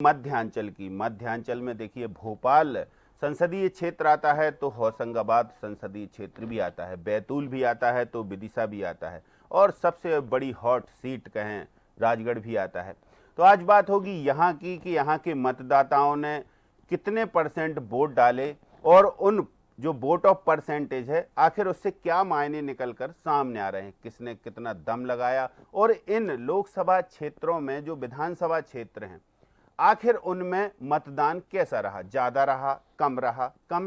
मध्यांचल में देखिए भोपाल संसदीय क्षेत्र आता है तो होशंगाबाद संसदीय क्षेत्र भी आता है, बैतूल भी आता है तो विदिशा भी आता है और सबसे बड़ी हॉट सीट कहें राजगढ़ भी आता है। तो आज बात होगी यहाँ की कि यहाँ के मतदाताओं ने कितने परसेंट वोट डाले और उन जो वोट ऑफ परसेंटेज है आखिर उससे क्या मायने निकलकर सामने आ रहे हैं, किसने कितना दम लगाया और इन लोकसभा क्षेत्रों में जो विधानसभा क्षेत्र हैं आखिर उनमें मतदान कैसा रहा, ज्यादा रहा, कम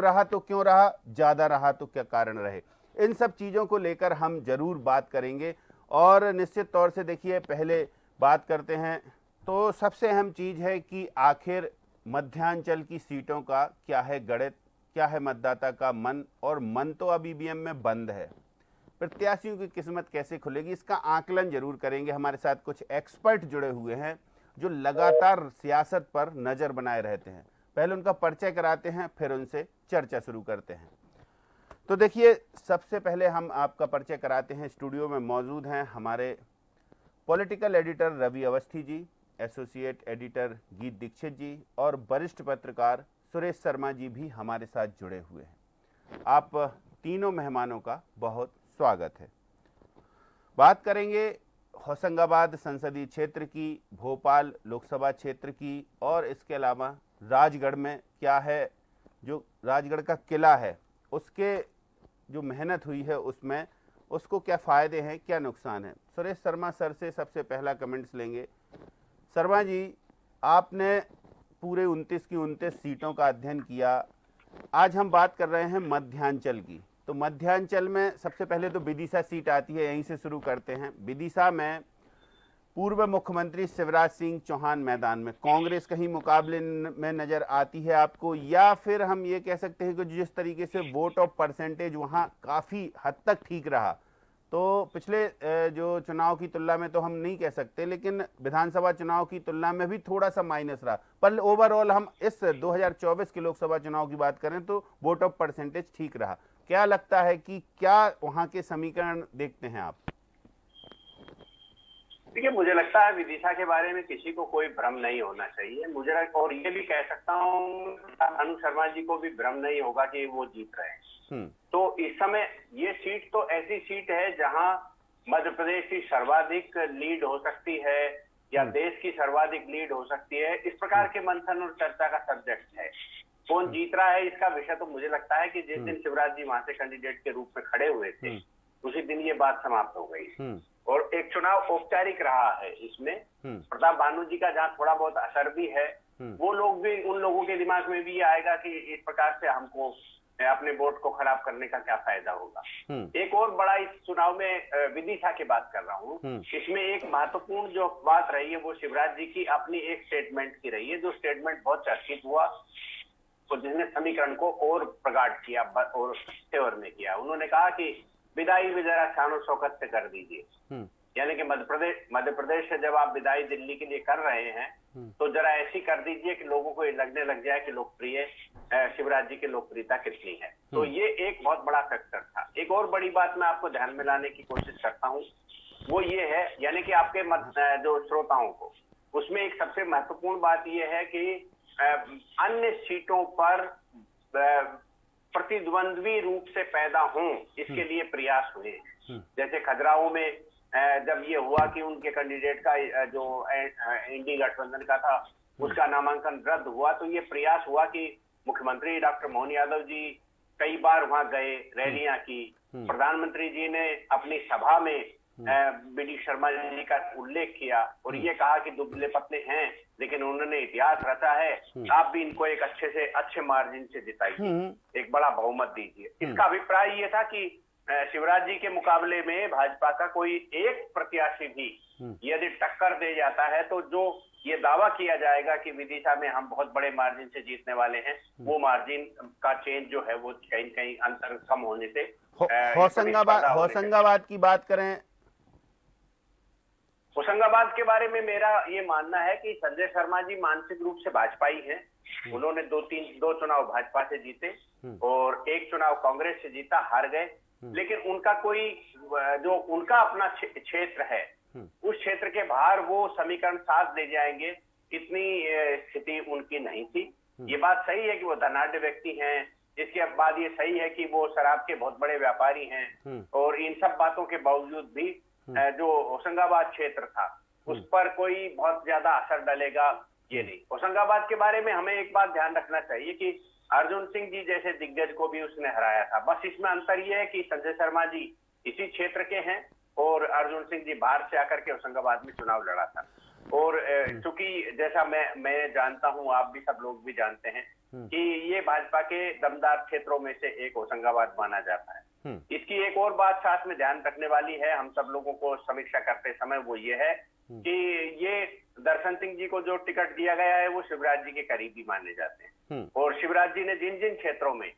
रहा तो क्यों रहा, ज्यादा रहा तो क्या कारण रहे। इन सब चीजों को लेकर हम जरूर बात करेंगे और निश्चित तौर से देखिए पहले बात करते हैं तो सबसे अहम चीज है कि आखिर मध्यांचल की सीटों का क्या है गणित, क्या है मतदाता का मन, और मन तो अब ईवीएम में बंद है। प्रत्याशियों की किस्मत कैसे खुलेगी इसका आकलन जरूर करेंगे। हमारे साथ कुछ एक्सपर्ट जुड़े हुए हैं जो लगातार सियासत पर नजर बनाए रहते हैं। पहले उनका परिचय कराते हैं फिर उनसे चर्चा शुरू करते हैं। तो देखिए सबसे पहले हम आपका परिचय कराते हैं। स्टूडियो में मौजूद हैं हमारे political editor Ravi Awasthi ji, associate editor गीत दीक्षित जी और वरिष्ठ पत्रकार सुरेश शर्मा जी भी हमारे साथ जुड़े हुए हैं। आप तीनों मेहमानों का बहुत स्वागत है। बात करेंगे होशंगाबाद संसदीय क्षेत्र की, भोपाल लोकसभा क्षेत्र की और इसके अलावा राजगढ़ में क्या है, जो राजगढ़ का किला है उसके जो मेहनत हुई है उसमें उसको क्या फ़ायदे हैं, क्या नुकसान है। सुरेश शर्मा सर से सबसे पहला कमेंट्स लेंगे। शर्मा जी, आपने पूरे 29 की 29 सीटों का अध्ययन किया। आज हम बात कर रहे हैं मध्यांचल की। तो मध्यांचल में सबसे पहले तो विदिशा सीट आती है, यहीं से शुरू करते हैं। विदिशा में पूर्व मुख्यमंत्री शिवराज सिंह चौहान मैदान में, कांग्रेस कहीं मुकाबले में नजर आती है आपको, या फिर हम ये कह सकते हैं कि जिस तरीके से वोट ऑफ परसेंटेज वहां काफी हद तक ठीक रहा, तो पिछले जो चुनाव की तुलना में तो हम नहीं कह सकते, लेकिन विधानसभा चुनाव की तुलना में भी थोड़ा सा माइनस रहा, पर ओवरऑल हम इस 2024 के लोकसभा चुनाव की बात करें तो वोट ऑफ परसेंटेज ठीक रहा। क्या लगता है कि क्या वहां के समीकरण देखते हैं आप? देखिए, मुझे लगता है विदिशा के बारे में किसी को कोई भ्रम नहीं होना चाहिए। और ये भी कह सकता हूँ अनु शर्मा जी को भी भ्रम नहीं होगा कि वो जीत रहे हैं। तो इस समय ये सीट तो ऐसी सीट है जहां मध्य प्रदेश की सर्वाधिक लीड हो सकती है या देश की सर्वाधिक लीड हो सकती है। इस प्रकार के मंथन और चर्चा का सब्जेक्ट है। कौन जीत रहा है इसका विषय तो मुझे लगता है कि जिस दिन शिवराज जी वहां से कैंडिडेट के रूप में खड़े हुए थे उसी दिन ये बात समाप्त हो गई और एक चुनाव औपचारिक रहा है। इसमें प्रताप भानु जी का जहाँ थोड़ा बहुत असर भी है, वो लोग भी, उन लोगों के दिमाग में भी ये आएगा कि इस प्रकार से हमको अपने वोट को खराब करने का क्या फायदा होगा। एक और बड़ा इस चुनाव में विदिशा की बात कर रहा हूँ, इसमें एक महत्वपूर्ण जो बात रही है वो शिवराज जी की अपनी एक स्टेटमेंट की रही है, जो स्टेटमेंट बहुत चर्चित हुआ और जिसने समीकरण को और प्रगाढ़ किया और तेवर में किया। उन्होंने कहा कि विदाई भी जरा शान और शौकत से कर दीजिए। यानी कि मध्य प्रदेश से जब आप विदाई दिल्ली के लिए कर रहे हैं तो जरा ऐसी कर दीजिए कि लोगों को ये लगने लग जाए कि लोकप्रिय शिवराज जी की लोकप्रियता कितनी है। तो ये एक बहुत बड़ा फैक्टर था। एक और बड़ी बात मैं आपको ध्यान में लाने की कोशिश करता हूँ, वो ये है, यानी कि आपके जो श्रोताओं को, उसमें एक सबसे महत्वपूर्ण बात ये है कि अन्य सीटों पर प्रतिद्वंद्वी रूप से पैदा हों इसके लिए प्रयास हुए। जैसे खजुराहो में जब ये हुआ कि उनके कैंडिडेट का जो इंडी गठबंधन का था उसका नामांकन रद्द हुआ, तो ये प्रयास हुआ कि मुख्यमंत्री डॉक्टर मोहन यादव जी कई बार वहां गए, रैलियां की। प्रधानमंत्री जी ने अपनी सभा में बी.डी. शर्मा जी का उल्लेख किया और ये कहा कि दुबले पतले हैं लेकिन उन्होंने इतिहास रचा है, आप भी इनको एक अच्छे मार्जिन से जिताइए, एक बड़ा बहुमत दीजिए। इसका अभिप्राय ये था कि शिवराज जी के मुकाबले में भाजपा का कोई एक प्रत्याशी भी यदि टक्कर दे जाता है तो जो ये दावा किया जाएगा कि विदिशा में हम बहुत बड़े मार्जिन से जीतने वाले हैं, वो मार्जिन का चेंज जो है वो कहीं कहीं अंतर कम होने से होशंगाबाद की बात करें, होशंगाबाद के बारे में मेरा ये मानना है कि संजय शर्मा जी मानसिक रूप से भाजपाई हैं। उन्होंने दो चुनाव भाजपा से जीते और एक चुनाव कांग्रेस से जीता, हार गए, लेकिन उनका कोई जो उनका अपना क्षेत्र है उस क्षेत्र के बाहर वो समीकरण साथ ले जाएंगे इतनी स्थिति उनकी नहीं थी। ये बात सही है कि वो धनाढ्य व्यक्ति हैं, इसके बाद ये सही है कि वो शराब के बहुत बड़े व्यापारी हैं, और इन सब बातों के बावजूद भी जो होशंगाबाद क्षेत्र था उस पर कोई बहुत ज्यादा असर डलेगा ये नहीं। होशंगाबाद के बारे में हमें एक बात ध्यान रखना चाहिए कि अर्जुन सिंह जी जैसे दिग्गज को भी उसने हराया था। बस इसमें अंतर ये है कि संजय शर्मा जी इसी क्षेत्र के हैं और अर्जुन सिंह जी बाहर से आकर के होशंगाबाद में चुनाव लड़ा था। और चूंकि जैसा मैं जानता हूं, आप भी सब लोग भी जानते हैं कि ये भाजपा के दमदार क्षेत्रों में से एक होशंगाबाद माना जाता है। इसकी एक और बात साथ में ध्यान रखने वाली है हम सब लोगों को समीक्षा करते समय, वो ये है कि ये दर्शन सिंह जी को जो टिकट दिया गया है वो शिवराज जी के करीबी माने जाते हैं, और शिवराज जी ने जिन जिन क्षेत्रों में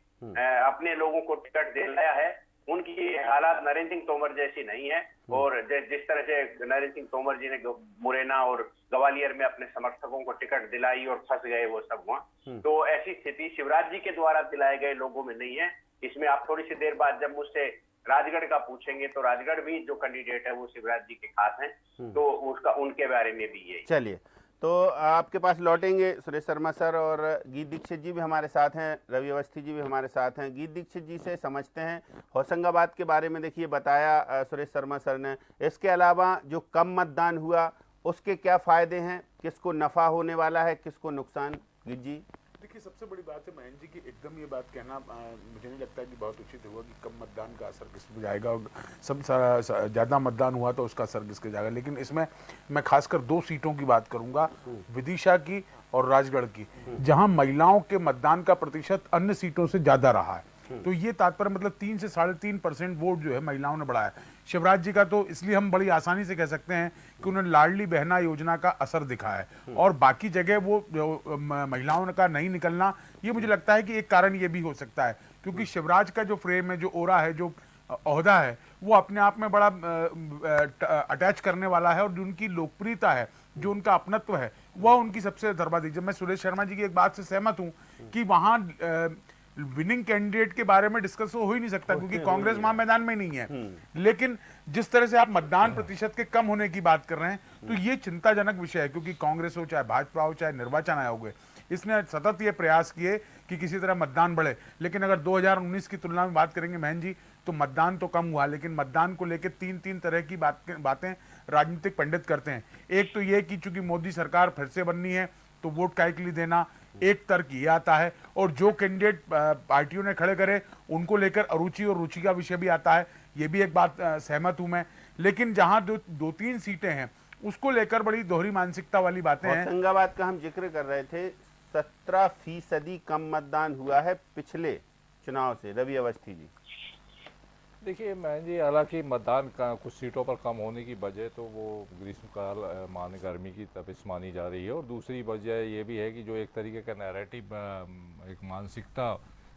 अपने लोगों को टिकट दिलाया है उनकी हालात नरेंद्र सिंह तोमर जैसी नहीं है। और जिस तरह से नरेंद्र सिंह तोमर जी ने मुरैना और ग्वालियर में अपने समर्थकों को टिकट दिलाई और फंस गए वो सब हुआ, तो ऐसी स्थिति शिवराज जी के द्वारा दिलाए गए लोगों में नहीं है। इसमें आप थोड़ी सी देर बाद जब मुझसे राजगढ़ का पूछेंगे तो राजगढ़ भी जो कैंडिडेट है वो शिवराज जी के खास हैं, तो उसका उनके बारे में भी यही। चलिए, तो आपके पास लौटेंगे सुरेश शर्मा सर, और गीत दीक्षित जी भी हमारे साथ हैं, रवि अवस्थी जी भी हमारे साथ हैं। गीत दीक्षित जी से समझते हैं होशंगाबाद के बारे में। देखिए, बताया सुरेश शर्मा सर ने, इसके अलावा जो कम मतदान हुआ उसके क्या फ़ायदे हैं, किसको नफ़ा होने वाला है, किसको नुकसान? गीत जी। देखिए, सबसे बड़ी बात है महेंद्र जी की एकदम ये बात कहना मुझे नहीं लगता कि बहुत उचित होगा कि कम मतदान का असर किस पे जाएगा और सब ज़्यादा मतदान हुआ तो उसका असर किसके जाएगा। लेकिन इसमें मैं खासकर 2 सीटों की बात करूंगा, विदिशा की और राजगढ़ की, जहां महिलाओं के मतदान का प्रतिशत अन्य सीटों से ज़्यादा रहा है। तो ये तात्पर्य मतलब 3 से 3.5% वोट जो है महिलाओं ने बढ़ाया। शिवराज जी का तो इसलिए हम बड़ी आसानी से कह सकते हैं कि उन्होंने लाडली बहना योजना का असर दिखा है, और बाकी जगह वो जो महिलाओं का नहीं निकलना, ये मुझे लगता है कि एक कारण ये भी हो सकता है क्योंकि शिवराज का जो फ्रेम है, जो ओरा है, जो ओहदा है, वो अपने आप में बड़ा अटैच करने वाला है, और जो उनकी लोकप्रियता है, जो उनका अपनत्व है, वह उनकी सबसे सर्वाधिक। जब मैं सुरेश शर्मा जी की एक बात से सहमत हूं कि वहां विनिंग कैंडिडेट के बारे में डिस्कस हो ही नहीं सकता क्योंकि कांग्रेस वहां मैदान में नहीं है। लेकिन जिस तरह से आप मतदान प्रतिशत के कम होने की बात कर रहे हैं, तो ये चिंताजनक विषय है क्योंकि कांग्रेस हो, चाहे भाजपा हो, चाहे निर्वाचन आयोग है, इसने सतत ये प्रयास किए कि किसी तरह मतदान बढ़े। लेकिन अगर 2019 की तुलना में बात करेंगे महन जी, तो मतदान तो कम हुआ, लेकिन मतदान को लेकर 3 तरह की बातें राजनीतिक पंडित करते हैं। एक तो ये कि चूंकि मोदी सरकार फिर से बननी है तो वोट काय के लिए देना, एक तर्क ये आता है, और जो कैंडिडेट पार्टियों ने खड़े करे उनको लेकर अरुचि और रुचि का विषय भी आता है। ये भी एक बात सहमत हूं मैं। लेकिन जहां 2-3 सीटें हैं उसको लेकर बड़ी दोहरी मानसिकता वाली बातें हैं। होशंगाबाद का हम जिक्र कर रहे थे, 17% कम मतदान हुआ है पिछले चुनाव से। रवि अवस्थी जी। देखिए मैं जी, हालांकि मतदान का कुछ सीटों पर कम होने की वजह तो वो ग्रीष्मकाल माने गर्मी की तपिश मानी जा रही है, और दूसरी वजह ये भी है कि जो एक तरीके का नैरेटिव, एक मानसिकता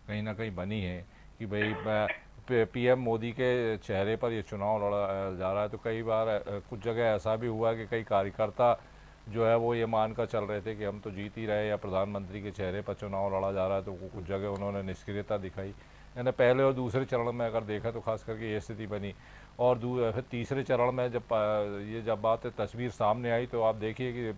कहीं ना कहीं बनी है कि भाई पीएम मोदी के चेहरे पर ये चुनाव लड़ा जा रहा है। तो कई बार कुछ जगह ऐसा भी हुआ कि कई कार्यकर्ता जो है वो ये मानकर चल रहे थे कि हम तो जीत ही रहे, या प्रधानमंत्री के चेहरे पर चुनाव लड़ा जा रहा है, तो कुछ जगह उन्होंने निष्क्रियता दिखाई। यानी पहले और दूसरे चरण में अगर देखा तो खास करके ये स्थिति बनी, और फिर तीसरे चरण में जब बात तस्वीर सामने आई तो आप देखिए कि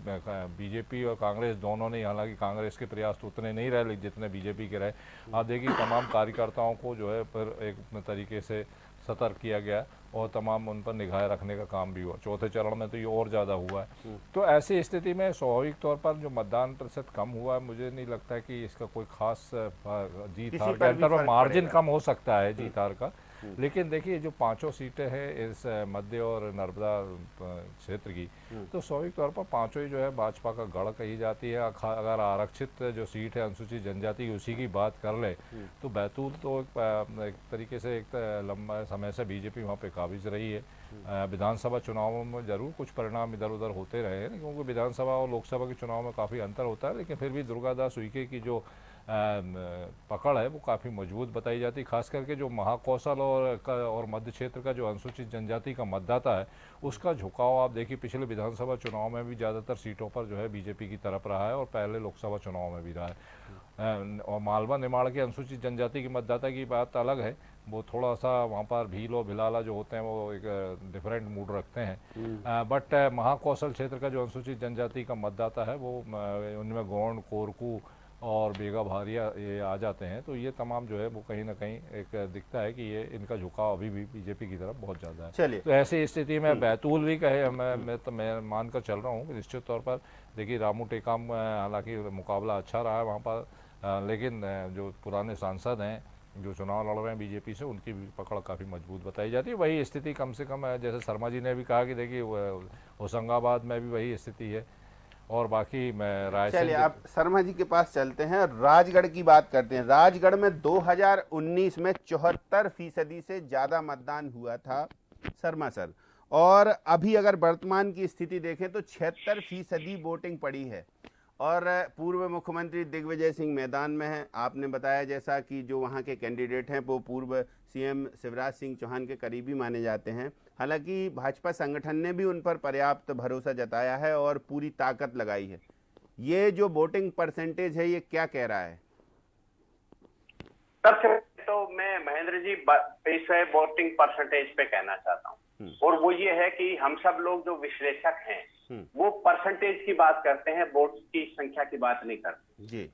बीजेपी और कांग्रेस दोनों ने, हालांकि कांग्रेस के प्रयास तो उतने नहीं रहे जितने बीजेपी के रहे, आप देखिए तमाम कार्यकर्ताओं को जो है फिर एक तरीके से सतर्क किया गया और तमाम उन पर निगाह रखने का काम भी हुआ। चौथे चरण में तो ये और ज़्यादा हुआ है। तो ऐसी स्थिति में स्वाभाविक तौर पर जो मतदान प्रतिशत कम हुआ है, मुझे नहीं लगता कि इसका कोई खास जीत हार के अंतर पर मार्जिन कम हो सकता है जीत हार का। लेकिन देखिए जो 5 सीटें हैं इस मध्य और नर्मदा क्षेत्र की, तो स्वाभाविक तौर पर 5 ही जो है भाजपा का गढ़ कही जाती है। अगर आरक्षित जो सीट है अनुसूचित जनजाति उसी की बात कर ले तो बैतूल तो एक तरीके से एक लंबा समय से बीजेपी वहाँ पे काबिज रही है। विधानसभा चुनावों में जरूर कुछ परिणाम इधर उधर होते रहे हैं, क्योंकि विधानसभा और लोकसभा के चुनाव में काफ़ी अंतर होता है, लेकिन फिर भी दुर्गादास उइके की जो पकड़ है वो काफ़ी मजबूत बताई जाती है। खास करके जो महाकौशल और मध्य क्षेत्र का जो अनुसूचित जनजाति का मतदाता है उसका झुकाव आप देखिए पिछले विधानसभा चुनाव में भी ज़्यादातर सीटों पर जो है बीजेपी की तरफ रहा है और पहले लोकसभा चुनाव में भी रहा है। और मालवा निमाड़ के अनुसूचित जनजाति की मतदाता की बात अलग है, वो थोड़ा सा वहाँ पर भील और भिलाला जो होते हैं वो एक डिफरेंट मूड रखते हैं। बट महाकौशल क्षेत्र का जो अनुसूचित जनजाति का मतदाता है वो उनमें गोंड, कोरकू और बेगा भारिया ये आ जाते हैं, तो ये तमाम जो है वो कहीं ना कहीं एक दिखता है कि ये इनका झुकाव अभी भी बीजेपी की तरफ बहुत ज़्यादा है। चलिए, तो ऐसी स्थिति में बैतूल भी कहे मैं मानकर चल रहा हूँ निश्चित तौर पर। देखिए रामू टेकाम हालांकि मुकाबला अच्छा रहा है वहाँ पर, लेकिन जो पुराने सांसद हैं जो चुनाव लड़ रहे हैं बीजेपी से उनकी भी पकड़ काफ़ी मजबूत बताई जाती है। वही स्थिति कम से कम जैसे शर्मा जी ने भी कहा कि देखिए होशंगाबाद में भी वही स्थिति है। और बाकी मैं रायसेन, चलिए आप शर्मा जी के पास चलते हैं, राजगढ़ की बात करते हैं। राजगढ़ में 2019 में 74% से ज़्यादा मतदान हुआ था शर्मा सर, और अभी अगर वर्तमान की स्थिति देखें तो 76% वोटिंग पड़ी है और पूर्व मुख्यमंत्री दिग्विजय सिंह मैदान में हैं। आपने बताया जैसा कि जो वहाँ के कैंडिडेट हैं वो पूर्व सीएम शिवराज सिंह चौहान के करीबी माने जाते हैं। हालांकि भाजपा संगठन ने भी उन पर पर्याप्त भरोसा जताया है और पूरी ताकत लगाई है। ये जो वोटिंग परसेंटेज है ये क्या कह रहा है? सबसे तो मैं महेंद्र जी इस वोटिंग परसेंटेज पे कहना चाहता हूँ, और वो ये है कि हम सब लोग जो विश्लेषक हैं वो परसेंटेज की बात करते हैं, वोट की संख्या की बात नहीं करते जी।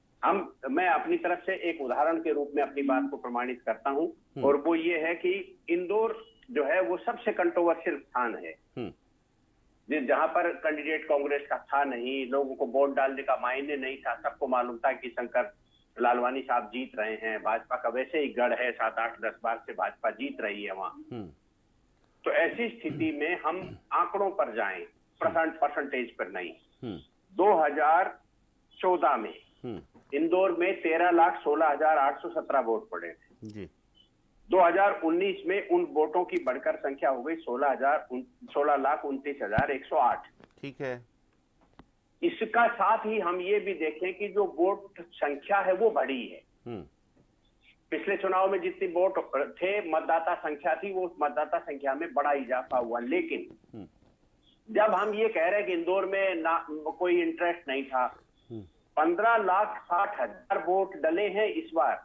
मैं अपनी तरफ से एक उदाहरण के रूप में अपनी बात को प्रमाणित करता हूं, और वो ये है कि इंदौर जो है वो सबसे कंट्रोवर्शियल स्थान है, जहां पर कैंडिडेट कांग्रेस का था नहीं, लोगों को वोट डालने का मायने नहीं था। सबको मालूम था कि शंकर लालवानी साहब जीत रहे हैं, भाजपा का वैसे ही गढ़ है, 7, 8, 10 बार से भाजपा जीत रही है वहां। तो ऐसी स्थिति में हम आंकड़ों पर जाएं, परसेंटेज पर नहीं। 2014 में इंदौर में 13,16,817 वोट पड़े थे जी। 2019 में उन वोटों की बढ़कर संख्या हो गई 16,29,108। ठीक है। इसका साथ ही हम ये भी देखें कि जो वोट संख्या है वो बढ़ी है। पिछले चुनाव में जितनी वोट थे, मतदाता संख्या थी, वो मतदाता संख्या में बड़ा इजाफा हुआ। लेकिन जब हम ये कह रहे हैं कि इंदौर में कोई इंटरेस्ट नहीं था, 15,60,000 वोट डले हैं इस बार।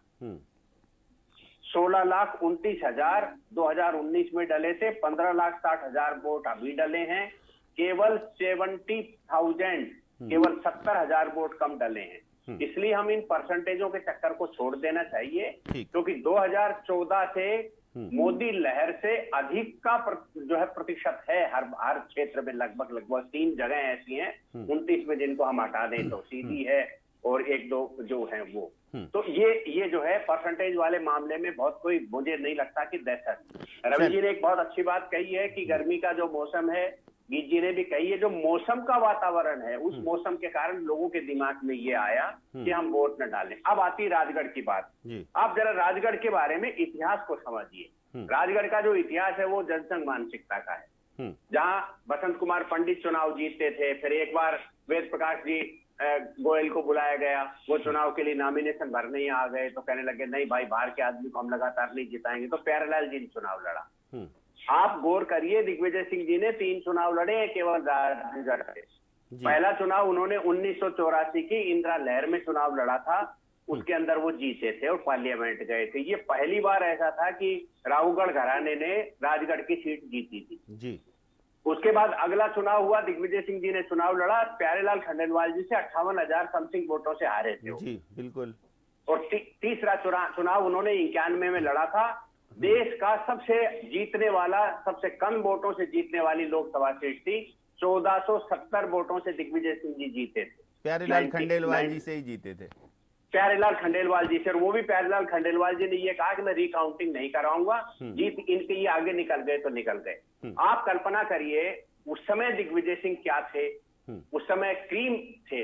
16,29,000 2019 में डले थे, 15,60,000 वोट अभी डले हैं। केवल 70,000 वोट कम डले हैं। इसलिए हम इन परसेंटेजों के चक्कर को छोड़ देना चाहिए, क्योंकि 2014 से मोदी लहर से अधिक का जो है प्रतिशत है हर क्षेत्र में। लगभग 3 जगह ऐसी हैं 29 में जिनको हम हटा दें तो सीधी है, और 1-2 जो है वो। तो ये जो है परसेंटेज वाले मामले में बहुत कोई, मुझे नहीं लगता कि दहशत। रवि जी ने एक बहुत अच्छी बात कही है कि गर्मी का जो मौसम है, गीत जी ने भी कही है, जो मौसम का वातावरण है उस मौसम के कारण लोगों के दिमाग में ये आया कि हम वोट न डालें। अब आती राजगढ़ की बात। आप जरा राजगढ़ के बारे में इतिहास को समझिए। राजगढ़ का जो इतिहास है वो जनसंघ मानसिकता का है, जहां बसंत कुमार पंडित चुनाव जीतते थे। फिर एक बार वेद प्रकाश जी गोयल को बुलाया गया, वो चुनाव के लिए नॉमिनेशन भरने ही आ गए, तो कहने लगे नहीं भाई, बाहर के आदमी को हम लगातार नहीं जिताएंगे, तो प्यारेलाल जी ने चुनाव लड़ा। आप गौर करिए, दिग्विजय सिंह जी ने 3 चुनाव लड़े केवल राजगढ़ से। पहला चुनाव उन्होंने 1984 की इंदिरा लहर में चुनाव लड़ा था, उसके अंदर वो जीते थे और पार्लियामेंट गए थे। ये पहली बार ऐसा था कि राहुगढ़ घराने ने राजगढ़ की सीट जीती थी जी। उसके बाद अगला चुनाव हुआ, दिग्विजय सिंह जी ने चुनाव लड़ा, प्यारेलाल खंडेलवाल जी से 58,000 समथिंग वोटों से हारे थे जी, बिल्कुल। और तीसरा चुनाव उन्होंने 91 में लड़ा था। देश का सबसे जीतने वाला, सबसे कम वोटों से जीतने वाली लोकसभा सीट थी। 1470 वोटों से दिग्विजय सिंह जी जीते थे, प्यारेलाल खंडेलवाल जी से ही जीते थे, प्यारेलाल खंडेलवाल जी से। और वो भी प्यारेलाल खंडेलवाल जी ने ये कहा कि मैं रिकाउंटिंग नहीं कराऊंगा, जीत इनके ये आगे निकल गए तो निकल गए। आप कल्पना करिए उस समय दिग्विजय सिंह क्या थे, उस समय क्रीम थे,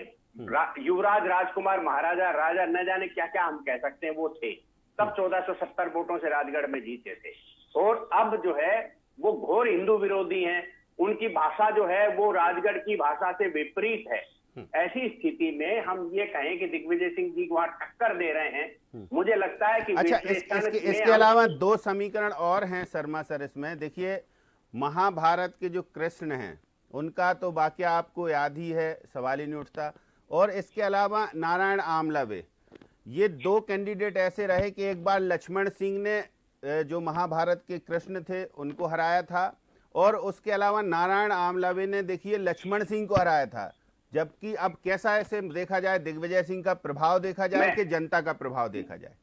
युवराज, राजकुमार, महाराजा, राजा, न जाने क्या क्या हम कह सकते हैं, वो थे। तब 1470 वोटों से राजगढ़ में जीते थे। और अब जो है वो घोर हिंदू विरोधी हैं, उनकी भाषा जो है वो राजगढ़ की भाषा से विपरीत है। ऐसी स्थिति में हम ये कहें कि दिग्विजय सिंह जी को वहां टक्कर दे रहे हैं, मुझे लगता है कि अच्छा, विश्लेषण में इसके अलावा दो समीकरण और हैं शर्मा सर इसमें। देखिए, महाभारत के जो कृष्ण हैं उनका तो वाकया आपको याद ही है, सवाल ही नहीं उठता। और इसके अलावा नारायण आमलावे, ये दो कैंडिडेट ऐसे रहे कि एक बार लक्ष्मण सिंह ने जो महाभारत के कृष्ण थे उनको हराया था, और उसके अलावा नारायण आमलावे ने देखिए लक्ष्मण सिंह को हराया था। जबकि अब कैसा ऐसे देखा जाए, दिग्विजय सिंह का प्रभाव देखा जाए कि जनता का प्रभाव देखा जाए?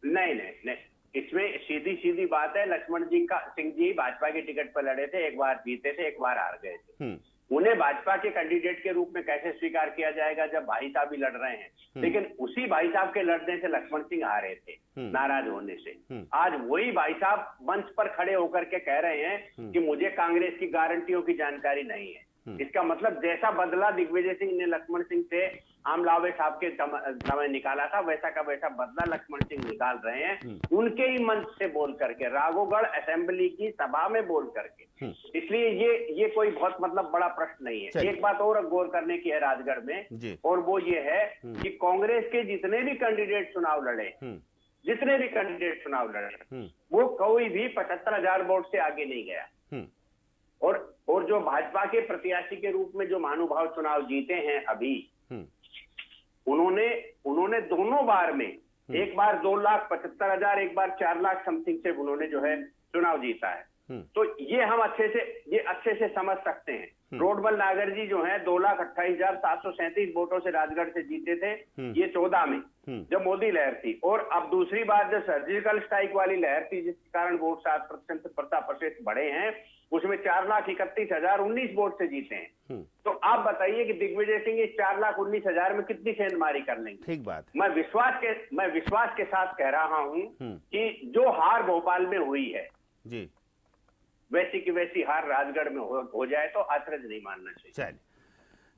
नहीं नहीं नहीं, इसमें सीधी सीधी बात है, लक्ष्मण जी का सिंह जी भाजपा की टिकट पर लड़े थे, एक बार जीते थे, एक बार हार गए थे। उन्हें भाजपा के कैंडिडेट के रूप में कैसे स्वीकार किया जाएगा जब भाई साहब भी लड़ रहे हैं? लेकिन उसी भाई साहब के लड़ने से लक्ष्मण सिंह हारे थे, नाराज होने से। आज वही भाई साहब मंच पर खड़े होकर के कह रहे हैं कि मुझे कांग्रेस की गारंटियों की जानकारी नहीं है। इसका मतलब जैसा बदला दिग्विजय सिंह ने लक्ष्मण सिंह से आमलावे साहब के समय निकाला था, वैसा का वैसा बदला लक्ष्मण सिंह निकाल रहे हैं, उनके ही मंच से बोल करके, राघोगढ़ असेंबली की सभा में बोल करके। इसलिए ये कोई बहुत मतलब बड़ा प्रश्न नहीं है। एक बात और गौर करने की है राजगढ़ में, और वो ये है कि कांग्रेस के जितने भी कैंडिडेट चुनाव लड़े, वो कोई भी 75,000 वोट से आगे नहीं गया। और जो भाजपा के प्रत्याशी के रूप में जो महानुभाव चुनाव जीते हैं अभी, उन्होंने दोनों बार में, एक बार 2,75,000, एक बार 4 लाख समथिंग से उन्होंने जो है चुनाव जीता है। तो ये हम अच्छे से समझ सकते हैं। रोडमल नागर जी जो हैं 2,28,737 वोटों से राजगढ़ से जीते थे, ये 14 में जब मोदी लहर थी। और अब दूसरी बार जो सर्जिकल स्ट्राइक वाली लहर थी, जिसके कारण वोट 7% से 50% बढ़े हैं, उसमें 4,31,019 वोट से जीते हैं। तो आप बताइए कि दिग्विजय सिंह इस 4,19,000 में कितनी सेंधमारी कर लेंगे? ठीक बात। मैं विश्वास के साथ कह रहा हूं कि जो हार भोपाल में हुई है जी, वैसी की वैसी हार राजगढ़ में हो जाए तो अचरज नहीं मानना चाहिए। चलिए,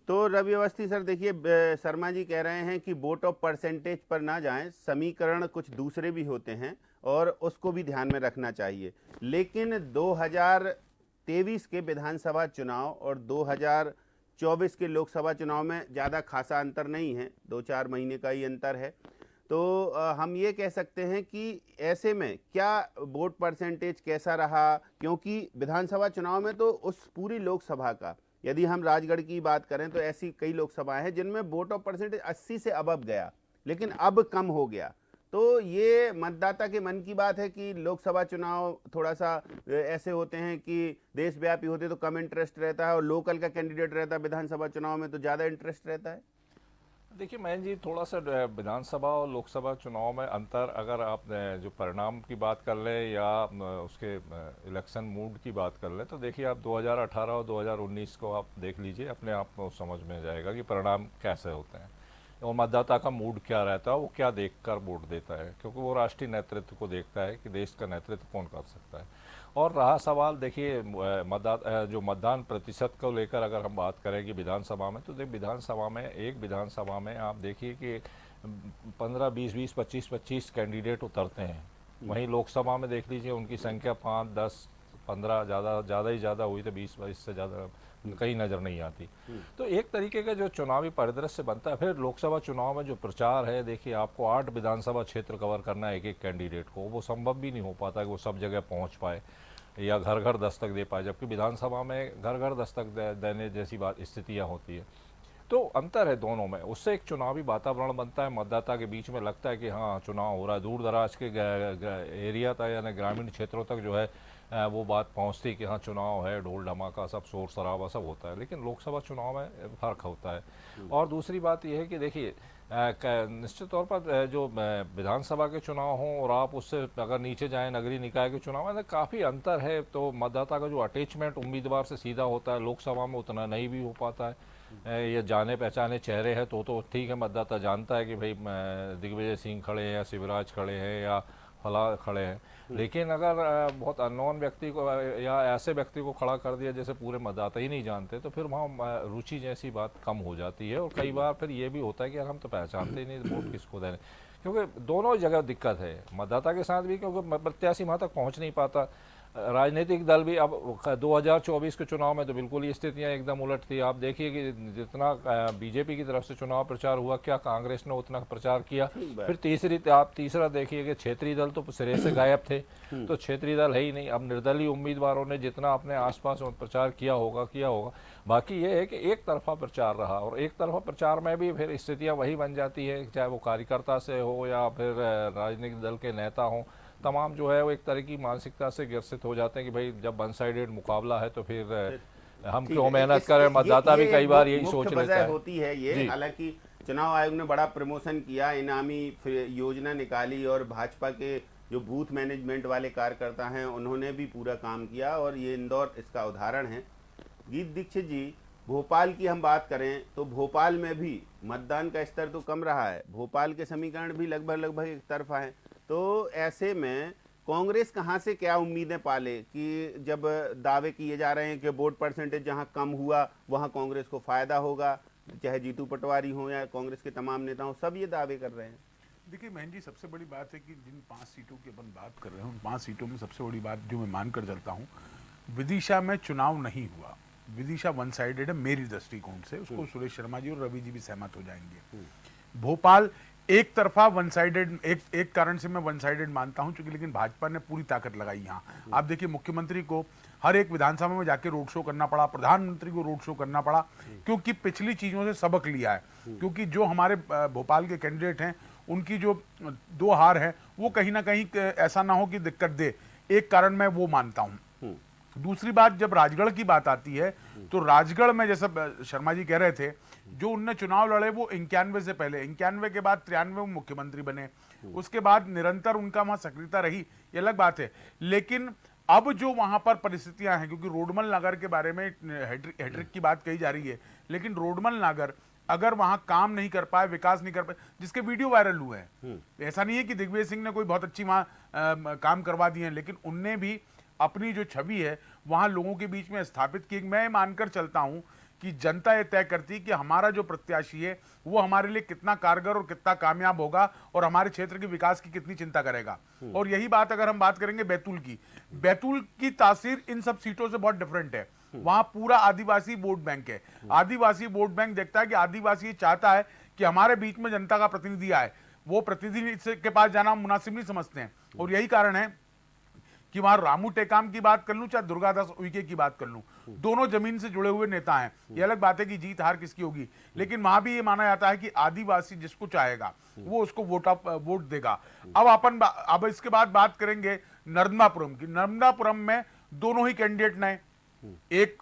तो रवि अवस्थी सर, देखिए शर्मा जी कह रहे हैं कि वोट ऑफ परसेंटेज पर ना जाएं, समीकरण कुछ दूसरे भी होते हैं और उसको भी ध्यान में रखना चाहिए। लेकिन 2023 के विधानसभा चुनाव और 2024 के लोकसभा चुनाव में ज़्यादा खासा अंतर नहीं है, 2-4 महीने का ही अंतर है। तो हम ये कह सकते हैं कि ऐसे में क्या वोट परसेंटेज कैसा रहा, क्योंकि विधानसभा चुनाव में तो उस पूरी लोकसभा का, यदि हम राजगढ़ की बात करें तो ऐसी कई लोकसभाएं हैं जिनमें वोट ऑफ परसेंटेज 80 से अबव गया, लेकिन अब कम हो गया। तो ये मतदाता के मन की बात है कि लोकसभा चुनाव थोड़ा सा ऐसे होते हैं कि देशव्यापी होते तो कम इंटरेस्ट रहता है, और लोकल का कैंडिडेट रहता है विधानसभा चुनाव में तो ज़्यादा इंटरेस्ट रहता है। देखिए मैं जी, थोड़ा सा विधानसभा और लोकसभा चुनाव में अंतर, अगर आप जो परिणाम की बात कर लें या उसके इलेक्शन मूड की बात कर लें, तो देखिए आप 2018 और 2019 को आप देख लीजिए, अपने आप को समझ में जाएगा कि परिणाम कैसे होते हैं और मतदाता का मूड क्या रहता है, वो क्या देखकर वोट देता है, क्योंकि वो राष्ट्रीय नेतृत्व को देखता है कि देश का नेतृत्व कौन कर सकता है। और रहा सवाल, देखिए जो मतदान प्रतिशत को लेकर अगर हम बात करें कि विधानसभा में, तो देख विधानसभा में आप देखिए कि 15, 20, 25 कैंडिडेट उतरते हैं। वहीं लोकसभा में देख लीजिए उनकी संख्या 5, 10, 15, ज़्यादा हुई तो 20-22 से ज़्यादा कहीं नज़र नहीं आती। तो एक तरीके का जो चुनावी परिदृश्य बनता है। फिर लोकसभा चुनाव में जो प्रचार है, देखिए आपको 8 विधानसभा क्षेत्र कवर करना है एक कैंडिडेट को, वो संभव भी नहीं हो पाता कि वो सब जगह पहुंच पाए या घर घर दस्तक दे पाए, जबकि विधानसभा में घर घर दस्तक देने जैसी स्थितियाँ होती है। तो अंतर है दोनों में, उससे एक चुनावी वातावरण बनता है, मतदाता के बीच में लगता है कि हाँ चुनाव हो रहा है। दूर दराज के एरिया तक यानी ग्रामीण क्षेत्रों तक जो है वो बात पहुंचती कि हाँ चुनाव है, ढोल ढमाका सब, शोर शराबा सब होता है। लेकिन लोकसभा चुनाव में फ़र्क होता है। और दूसरी बात यह है कि देखिए निश्चित तौर पर जो विधानसभा के चुनाव हों और आप उससे अगर नीचे जाएं नगरीय निकाय के चुनाव में, काफ़ी अंतर है। तो मतदाता का जो अटैचमेंट उम्मीदवार से सीधा होता है, लोकसभा में उतना नहीं भी हो पाता है। ये जाने पहचाने चेहरे हैं तो ठीक है, मतदाता जानता है कि भाई दिग्विजय सिंह खड़े हैं या शिवराज खड़े हैं या फला खड़े हैं। लेकिन अगर बहुत अननोन व्यक्ति को या ऐसे व्यक्ति को खड़ा कर दिया जैसे पूरे मतदाता ही नहीं जानते, तो फिर वहाँ रुचि जैसी बात कम हो जाती है। और कई बार फिर ये भी होता है कि यार हम तो पहचानते ही नहीं, वोट किसको देने, क्योंकि दोनों जगह दिक्कत है मतदाता के साथ भी, क्योंकि प्रत्याशी वहाँ तक पहुँच नहीं पाता। राजनीतिक दल भी अब 2024 के चुनाव में तो बिल्कुल ही स्थितियां एकदम उलट थी। आप देखिए कि जितना बीजेपी की तरफ से चुनाव प्रचार हुआ, क्या कांग्रेस ने उतना प्रचार किया। फिर तीसरा देखिए कि क्षेत्रीय दल तो सिरे से गायब थे, तो क्षेत्रीय दल है ही नहीं। अब निर्दलीय उम्मीदवारों ने जितना अपने आसपास प्रचार किया होगा। बाकी ये है कि एक तरफा प्रचार रहा, और एक तरफा प्रचार में भी फिर स्थितियाँ वही बन जाती है, चाहे वो कार्यकर्ता से हो या फिर राजनीतिक दल के नेता हों। तमाम जो है वो एक तरह की मानसिकता से ग्रसित हो जाते हैं कि भाई जब वन साइडेड मुकाबला है तो फिर हम क्यों मेहनत करें। मतदाता भी कई बार यही सोच लेता है। होती है ये। हालांकि चुनाव आयोग ने बड़ा प्रमोशन किया, इनामी योजना निकाली, और भाजपा के जो बूथ मैनेजमेंट वाले कार्यकर्ता हैं उन्होंने भी पूरा काम किया, और ये इंदौर इसका उदाहरण है। गीत दीक्षित जी, भोपाल की हम बात करें तो भोपाल में भी मतदान का स्तर तो कम रहा है, भोपाल के समीकरण भी लगभग एक तरफा है। तो ऐसे में कांग्रेस कहां से क्या उम्मीदें पाले कि जब दावे किए जा रहे हैं कि वोट परसेंटेज जहां कम हुआ वहां कांग्रेस को फायदा होगा, चाहे जीतू पटवारी हो या कांग्रेस के तमाम नेता हो, सब ये दावे कर रहे हैं। देखिए महन जी, सबसे बड़ी बात है कि जिन 5 सीटों की अपन बात कर रहे हैं उन 5 सीटों में सबसे बड़ी बात जो मैं मानकर चलता हूँ, विदिशा में चुनाव नहीं हुआ। विदिशा वन साइडेड है मेरी दृष्टिकोण से, उसको सुरेश शर्मा जी और रवि जी भी सहमत हो जाएंगे। भोपाल एक तरफा वन साइडेड, एक कारण से मैं वन साइडेड मानता हूं, क्योंकि लेकिन भाजपा ने पूरी ताकत लगाई यहाँ। आप देखिए मुख्यमंत्री को हर एक विधानसभा में जाके रोड शो करना पड़ा, प्रधानमंत्री को रोड शो करना पड़ा, क्योंकि पिछली चीजों से सबक लिया है। क्योंकि जो हमारे भोपाल के कैंडिडेट हैं उनकी जो 2 हार है वो कहीं ना कहीं ऐसा ना हो कि दिक्कत दे, एक कारण मैं वो मानता हूं। दूसरी बात, जब राजगढ़ की बात आती है तो राजगढ़ में जैसा शर्मा जी कह रहे थे, जो उनने चुनाव लड़े वो 91 से पहले, 91 के बाद 93 में मुख्यमंत्री बने, उसके बाद निरंतर उनका वहां सक्रियता रही, ये अलग बात है। लेकिन अब जो वहां पर परिस्थितियां हैं, क्योंकि रोडमल नगर के बारे में हैट्रिक की बात कही जा रही है, लेकिन रोडमल नगर अगर वहां काम नहीं कर पाए, विकास नहीं कर पाए, जिसके वीडियो वायरल हुए हैं, ऐसा नहीं है कि दिग्विजय सिंह ने कोई बहुत अच्छी वहां काम करवा दिए हैं, लेकिन उनने भी अपनी जो छवि है वहां लोगों के बीच में स्थापित की। मैं मानकर चलता हूं कि जनता ये तय करती कि हमारा जो प्रत्याशी है वो हमारे लिए कितना कारगर और कितना कामयाब होगा और हमारे क्षेत्र के विकास की कितनी चिंता करेगा। और यही बात अगर हम बात करेंगे बैतूल की तासीर इन सब सीटों से बहुत डिफरेंट है। वहां पूरा आदिवासी वोट बैंक है। आदिवासी वोट बैंक देखता है कि आदिवासी चाहता है कि हमारे बीच में जनता का प्रतिनिधि आए, वो प्रतिनिधि के पास जाना मुनासिब नहीं समझते हैं। और यही कारण है कि वहां रामू टेकाम की बात कर लूं चाहे दुर्गादास उइके की बात कर लूं, दोनों जमीन से जुड़े हुए नेता हैं। ये अलग बात है कि जीत हार किसकी होगी, लेकिन वहां भी ये माना जाता है कि आदिवासी जिसको चाहेगा वो उसको वोट देगा। अब इसके बाद बात करेंगे नर्मदापुरम की। नर्मदापुरम में दोनों ही कैंडिडेट नए, एक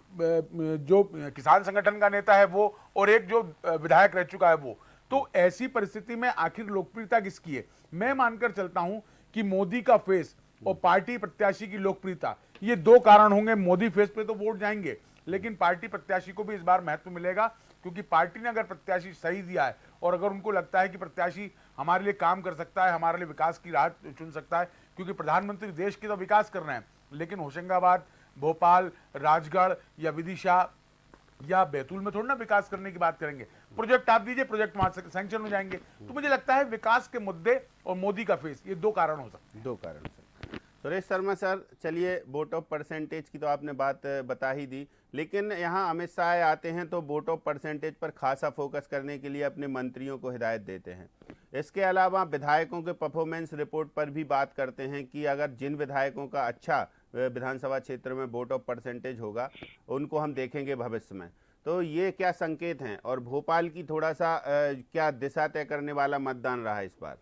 जो किसान संगठन का नेता है वो, और एक जो विधायक रह चुका है वो। तो ऐसी परिस्थिति में आखिर लोकप्रियता किसकी है? मैं मानकर चलता हूं कि मोदी का फेस और पार्टी प्रत्याशी की लोकप्रियता, ये 2 कारण होंगे। मोदी फेस पे तो वोट जाएंगे, लेकिन पार्टी प्रत्याशी को भी इस बार महत्व मिलेगा, क्योंकि पार्टी ने अगर प्रत्याशी सही दिया है और अगर उनको लगता है कि प्रत्याशी हमारे लिए काम कर सकता है, हमारे लिए विकास की राह चुन सकता है, क्योंकि प्रधानमंत्री देश की तो विकास कर रहे हैं, लेकिन होशंगाबाद, भोपाल, राजगढ़ या विदिशा या बैतूल में थोड़ा ना विकास करने की बात करेंगे। प्रोजेक्ट आप दीजिए, प्रोजेक्ट वहां से सैंक्शन हो जाएंगे। तो मुझे लगता है विकास के मुद्दे और मोदी का फेस, ये 2 कारण हो सकते हैं। 2 कारण। सुरेश शर्मा सर, चलिए वोट ऑफ परसेंटेज की तो आपने बात बता ही दी, लेकिन यहाँ अमित शाह आते हैं तो वोट ऑफ परसेंटेज पर खासा फोकस करने के लिए अपने मंत्रियों को हिदायत देते हैं। इसके अलावा विधायकों के परफॉर्मेंस रिपोर्ट पर भी बात करते हैं कि अगर जिन विधायकों का अच्छा विधानसभा क्षेत्र में वोट ऑफ परसेंटेज होगा उनको हम देखेंगे भविष्य में। तो ये क्या संकेत हैं, और भोपाल की थोड़ा सा क्या दिशा तय करने वाला मतदान रहा इस बार?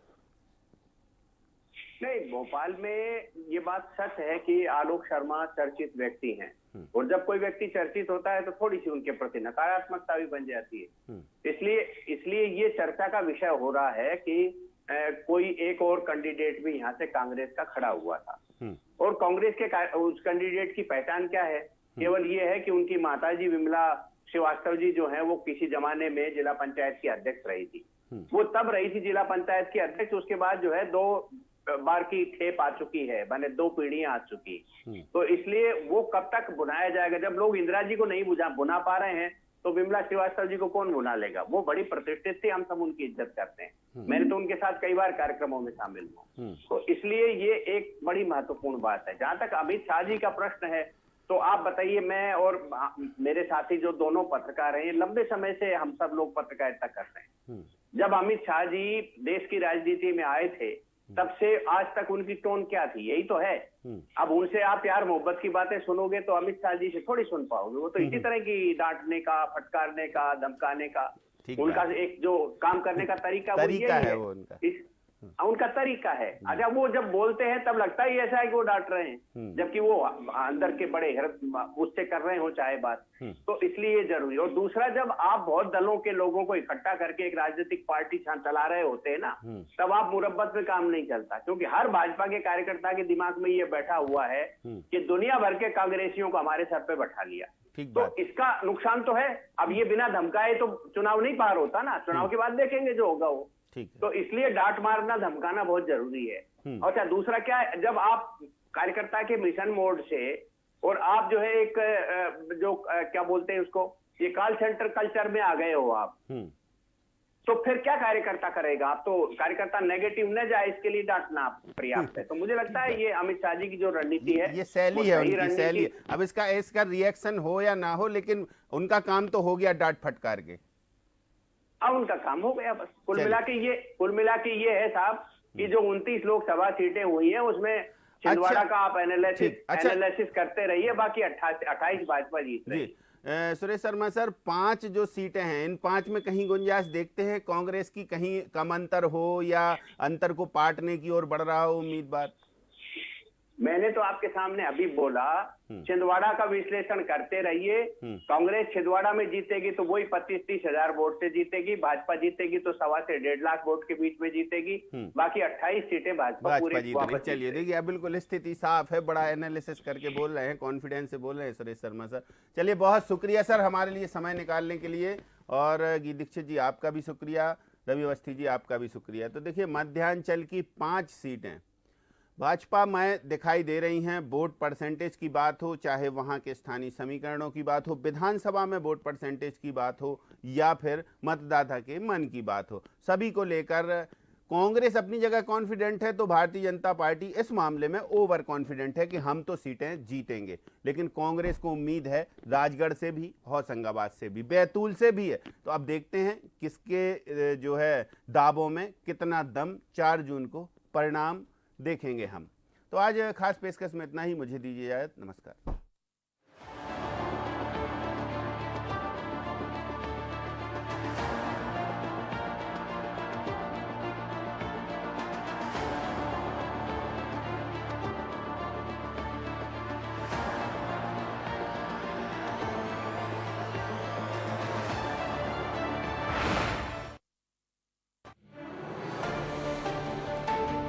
नहीं, भोपाल में ये बात सच है कि आलोक शर्मा चर्चित व्यक्ति हैं, और जब कोई व्यक्ति चर्चित होता है तो थोड़ी सी उनके प्रति नकारात्मकता भी बन जाती है। इसलिए ये चर्चा का विषय हो रहा है कि कोई एक और कैंडिडेट भी यहाँ से कांग्रेस का खड़ा हुआ था, और कांग्रेस के उस कैंडिडेट की पहचान क्या है? केवल ये है कि उनकी माताजी विमला श्रीवास्तव जी जो है वो किसी जमाने में जिला पंचायत की अध्यक्ष रही थी। वो तब रही थी जिला पंचायत की अध्यक्ष, उसके बाद जो है 2 बार की ठेप आ चुकी है, माने 2 पीढ़ियां आ चुकी। तो इसलिए वो कब तक बुनाया जाएगा? जब लोग इंदिरा जी को नहीं बुना पा रहे हैं तो विमला श्रीवास्तव जी को कौन भुला लेगा? वो बड़ी प्रतिष्ठित थी, हम सब उनकी इज्जत करते हैं। मैंने तो उनके साथ कई बार कार्यक्रमों में शामिल हुआ। तो इसलिए ये एक बड़ी महत्वपूर्ण बात है। जहां तक अमित शाह जी का प्रश्न है, तो आप बताइए, मैं और मेरे साथी जो दोनों पत्रकार हैं, लंबे समय से हम सब लोग पत्रकारिता कर रहे हैं। जब अमित शाह जी देश की राजनीति में आए थे, तब से आज तक उनकी टोन क्या थी? यही तो है। अब उनसे आप प्यार मोहब्बत की बातें सुनोगे तो अमित शाह जी से थोड़ी सुन पाओगे। वो तो इसी तरह की डांटने का, फटकारने का, धमकाने का, उनका एक जो काम करने का तरीका है वो उनका तरीका है। अच्छा, वो जब बोलते हैं तब लगता ही ऐसा है कि वो डांट रहे हैं, जबकि वो अंदर के बड़े उससे कर रहे हो चाहे बात। तो इसलिए ये जरूरी। और दूसरा, जब आप बहुत दलों के लोगों को इकट्ठा करके एक राजनीतिक पार्टी चला रहे होते हैं ना, तब आप मुरब्बत में काम नहीं चलता, क्योंकि हर भाजपा के कार्यकर्ता के दिमाग में ये बैठा हुआ है कि दुनिया भर के कांग्रेसियों को हमारे सर पे बैठा लिया। तो इसका नुकसान तो है। अब ये बिना धमकाए तो चुनाव नहीं पार होता ना, चुनाव के बाद देखेंगे जो होगा वो। तो इसलिए डांट मारना, धमकाना बहुत जरूरी है। और अच्छा, दूसरा क्या है, जब आप कार्यकर्ता के मिशन मोड से और आप जो है एक जो क्या बोलते हैं उसको, ये कॉल सेंटर कल्चर में आ गए हो आप, तो फिर क्या कार्यकर्ता करेगा? आप तो कार्यकर्ता नेगेटिव न जाए, इसके लिए डांटना पर्याप्त है। तो मुझे लगता है ये अमित शाह जी की जो रणनीति है, ये शैली है उनकी, शैली है। अब इसका रिएक्शन हो या ना हो, लेकिन उनका काम तो हो गया डांट फटकार के। अब उनका काम हो गया बस। कुल मिला के ये है साहब कि जो 29 लोकसभा सीटें हुई हैं, उसमें छिंदवाड़ा का आप एनालिसिस करते रहिए, बाकी 28 भाजपा जीत रही है। सुरेश शर्मा सर, 5 जो सीटें हैं, इन 5 में कहीं गुंजाइश देखते हैं कांग्रेस की, कहीं कम अंतर हो या अंतर को पाटने की ओर बढ़ रहा हो उम्मीदवार? मैंने तो आपके सामने अभी बोला, छिंदवाड़ा का विश्लेषण करते रहिए। कांग्रेस छिंदवाड़ा में जीतेगी तो वही 25-30 हजार वोट से जीतेगी, भाजपा जीतेगी तो 1.25 से 1.5 लाख वोट के बीच में जीतेगी, बाकी 28 सीटें भाजपा पूरी जीतेगी। चलिए देखिए, अब बिल्कुल स्थिति साफ है, बड़ा एनालिसिस करके बोल रहे हैं, कॉन्फिडेंस से बोल रहे हैं सुरेश शर्मा सर। चलिए, बहुत शुक्रिया सर हमारे लिए समय निकालने के लिए, और गीत दीक्षित जी आपका भी शुक्रिया, रवि अवस्थी जी आपका भी शुक्रिया। तो देखिए, मध्यांचल की 5 सीटें भाजपा में दिखाई दे रही हैं। वोट परसेंटेज की बात हो, चाहे वहां के स्थानीय समीकरणों की बात हो, विधानसभा में वोट परसेंटेज की बात हो, या फिर मतदाता के मन की बात हो, सभी को लेकर कांग्रेस अपनी जगह कॉन्फिडेंट है, तो भारतीय जनता पार्टी इस मामले में ओवर कॉन्फिडेंट है कि हम तो सीटें जीतेंगे। लेकिन कांग्रेस को उम्मीद है राजगढ़ से भी, होशंगाबाद से भी, बैतूल से भी है। तो अब देखते हैं किसके जो है दावों में कितना दम, 4 जून को परिणाम देखेंगे हम। तो आज खास पेशकश में इतना ही, मुझे दीजिए इजाजत, नमस्कार।